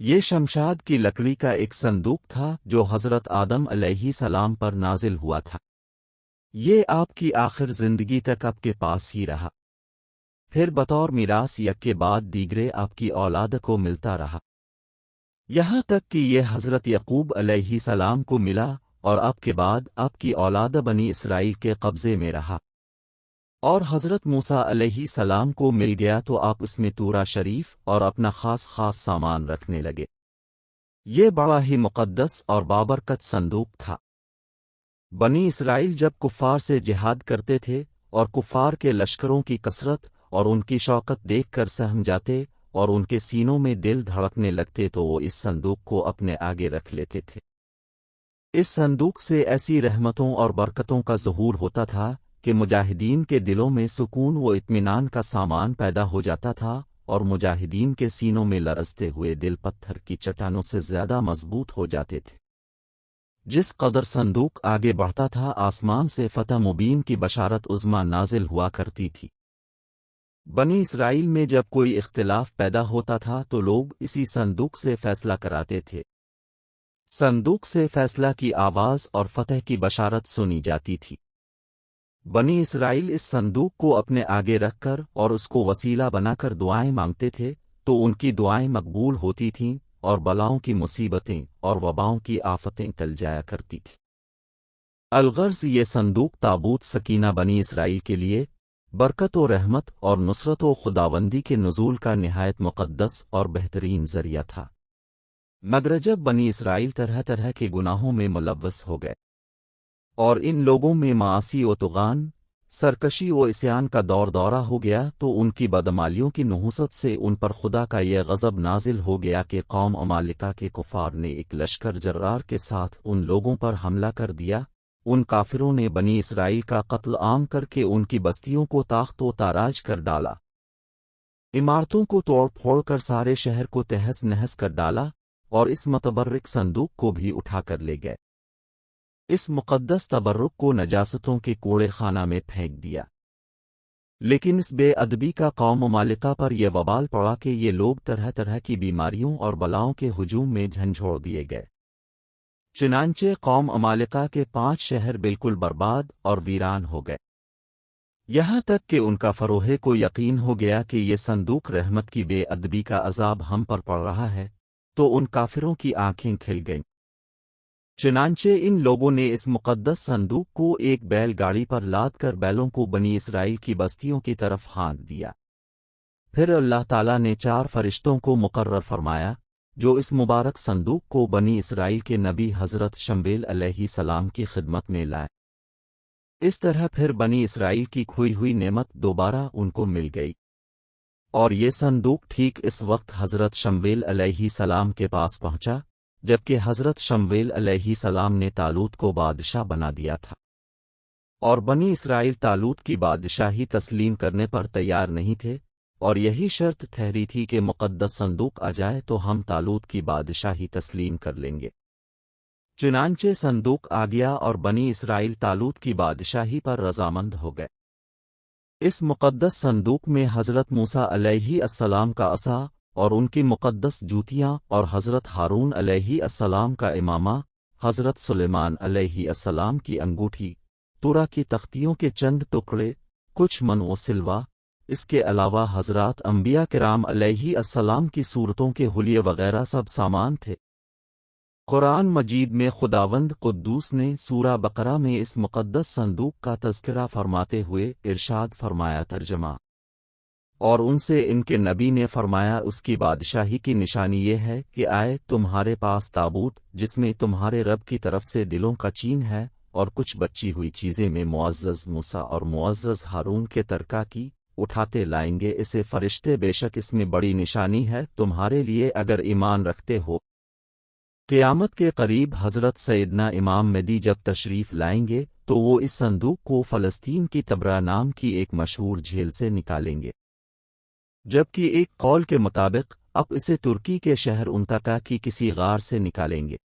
یہ شمشاد کی لکڑی کا ایک صندوق تھا جو حضرت آدم علیہ السلام پر نازل ہوا تھا۔ یہ آپ کی آخر زندگی تک آپ کے پاس ہی رہا، پھر بطور میراث یک کے بعد دیگرے آپ کی اولاد کو ملتا رہا، یہاں تک کہ یہ حضرت یعقوب علیہ السلام کو ملا اور آپ کے بعد آپ کی اولاد بنی اسرائیل کے قبضے میں رہا۔ اور حضرت موسیٰ علیہ السلام کو مل گیا تو آپ اس میں تورا شریف اور اپنا خاص سامان رکھنے لگے۔ یہ بڑا ہی مقدس اور بابرکت صندوق تھا۔ بنی اسرائیل جب کفار سے جہاد کرتے تھے اور کفار کے لشکروں کی کثرت اور ان کی شوکت دیکھ کر سہم جاتے اور ان کے سینوں میں دل دھڑکنے لگتے تو وہ اس صندوق کو اپنے آگے رکھ لیتے تھے۔ اس صندوق سے ایسی رحمتوں اور برکتوں کا ظہور ہوتا تھا کہ مجاہدین کے دلوں میں سکون و اطمینان کا سامان پیدا ہو جاتا تھا، اور مجاہدین کے سینوں میں لرزتے ہوئے دل پتھر کی چٹانوں سے زیادہ مضبوط ہو جاتے تھے۔ جس قدر صندوق آگے بڑھتا تھا آسمان سے فتح مبین کی بشارت عظمی نازل ہوا کرتی تھی۔ بنی اسرائیل میں جب کوئی اختلاف پیدا ہوتا تھا تو لوگ اسی صندوق سے فیصلہ کراتے تھے۔ صندوق سے فیصلہ کی آواز اور فتح کی بشارت سنی جاتی تھی۔ بنی اسرائیل اس صندوق کو اپنے آگے رکھ کر اور اس کو وسیلہ بنا کر دعائیں مانگتے تھے تو ان کی دعائیں مقبول ہوتی تھیں اور بلاؤں کی مصیبتیں اور وباؤں کی آفتیں ٹل جایا کرتی تھیں۔ الغرض یہ صندوق تابوت سکینہ بنی اسرائیل کے لیے برکت و رحمت اور نصرت و خداوندی کے نزول کا نہایت مقدس اور بہترین ذریعہ تھا۔ مگر جب بنی اسرائیل طرح طرح کے گناہوں میں ملوث ہو گئے اور ان لوگوں میں معاصی و طغیان، سرکشی و عصیان کا دورہ ہو گیا تو ان کی بدعمالیوں کی نحوست سے ان پر خدا کا یہ غضب نازل ہو گیا کہ قوم عمالقہ کے کفار نے ایک لشکر جرار کے ساتھ ان لوگوں پر حملہ کر دیا۔ ان کافروں نے بنی اسرائیل کا قتل عام کر کے ان کی بستیوں کو تاخت و تاراج کر ڈالا، عمارتوں کو توڑ پھوڑ کر سارے شہر کو تہس نہس کر ڈالا اور اس متبرک صندوق کو بھی اٹھا کر لے گئے۔ اس مقدس تبرک کو نجاستوں کے کوڑے خانہ میں پھینک دیا۔ لیکن اس بے ادبی کا قوم ممالکہ پر یہ وبال پڑا کہ یہ لوگ طرح طرح کی بیماریوں اور بلاؤں کے ہجوم میں جھنجھوڑ دیے گئے۔ چنانچہ قوم ممالکہ کے 5 شہر بالکل برباد اور ویران ہو گئے، یہاں تک کہ ان کا فروغ کو یقین ہو گیا کہ یہ صندوق رحمت کی بے ادبی کا عذاب ہم پر پڑ رہا ہے، تو ان کافروں کی آنکھیں کھل گئیں۔ چنانچہ ان لوگوں نے اس مقدس صندوق کو ایک بیل گاڑی پر لاد کر بیلوں کو بنی اسرائیل کی بستیوں کی طرف ہانک دیا۔ پھر اللہ تعالیٰ نے 4 فرشتوں کو مقرر فرمایا جو اس مبارک صندوق کو بنی اسرائیل کے نبی حضرت شمویل علیہ السلام کی خدمت میں لائے۔ اس طرح پھر بنی اسرائیل کی کھوئی ہوئی نعمت دوبارہ ان کو مل گئی، اور یہ صندوق ٹھیک اس وقت حضرت شمویل علیہ السلام کے پاس پہنچا جبکہ حضرت شمویل علیہ السلام نے طالوت کو بادشاہ بنا دیا تھا، اور بنی اسرائیل طالوت کی بادشاہی تسلیم کرنے پر تیار نہیں تھے، اور یہی شرط ٹھہری تھی کہ مقدس صندوق آ جائے تو ہم طالوت کی بادشاہی تسلیم کر لیں گے۔ چنانچہ صندوق آ گیا اور بنی اسرائیل طالوت کی بادشاہی پر رضامند ہو گئے۔ اس مقدس صندوق میں حضرت موسیٰ علیہ السلام کا عصا اور ان کی مقدس جوتیاں، اور حضرت ہارون علیہ السلام کا امامہ، حضرت سلیمان علیہ السلام کی انگوٹھی، تورا کی تختیوں کے چند ٹکڑے، کچھ من و سلوا، اس کے علاوہ حضرات انبیاء کرام علیہ السلام کی صورتوں کے حلیے وغیرہ سب سامان تھے۔ قرآن مجید میں خداوند قدوس نے سورہ بقرہ میں اس مقدس صندوق کا تذکرہ فرماتے ہوئے ارشاد فرمایا، ترجمہ: اور ان سے ان کے نبی نے فرمایا اس کی بادشاہی کی نشانی یہ ہے کہ آئے تمہارے پاس تابوت جس میں تمہارے رب کی طرف سے دلوں کا چین ہے، اور کچھ بچی ہوئی چیزیں میں معزز موسیٰ اور معزز ہارون کے ترکہ کی اٹھاتے لائیں گے اسے فرشتے، بے شک اس میں بڑی نشانی ہے تمہارے لیے اگر ایمان رکھتے ہو۔ قیامت کے قریب حضرت سیدنا امام مہدی جب تشریف لائیں گے تو وہ اس صندوق کو فلسطین کی تبرا نام کی ایک مشہور جھیل سے نکالیں گے، جبکہ ایک قول کے مطابق اب اسے ترکی کے شہر انتکا کی کسی غار سے نکالیں گے۔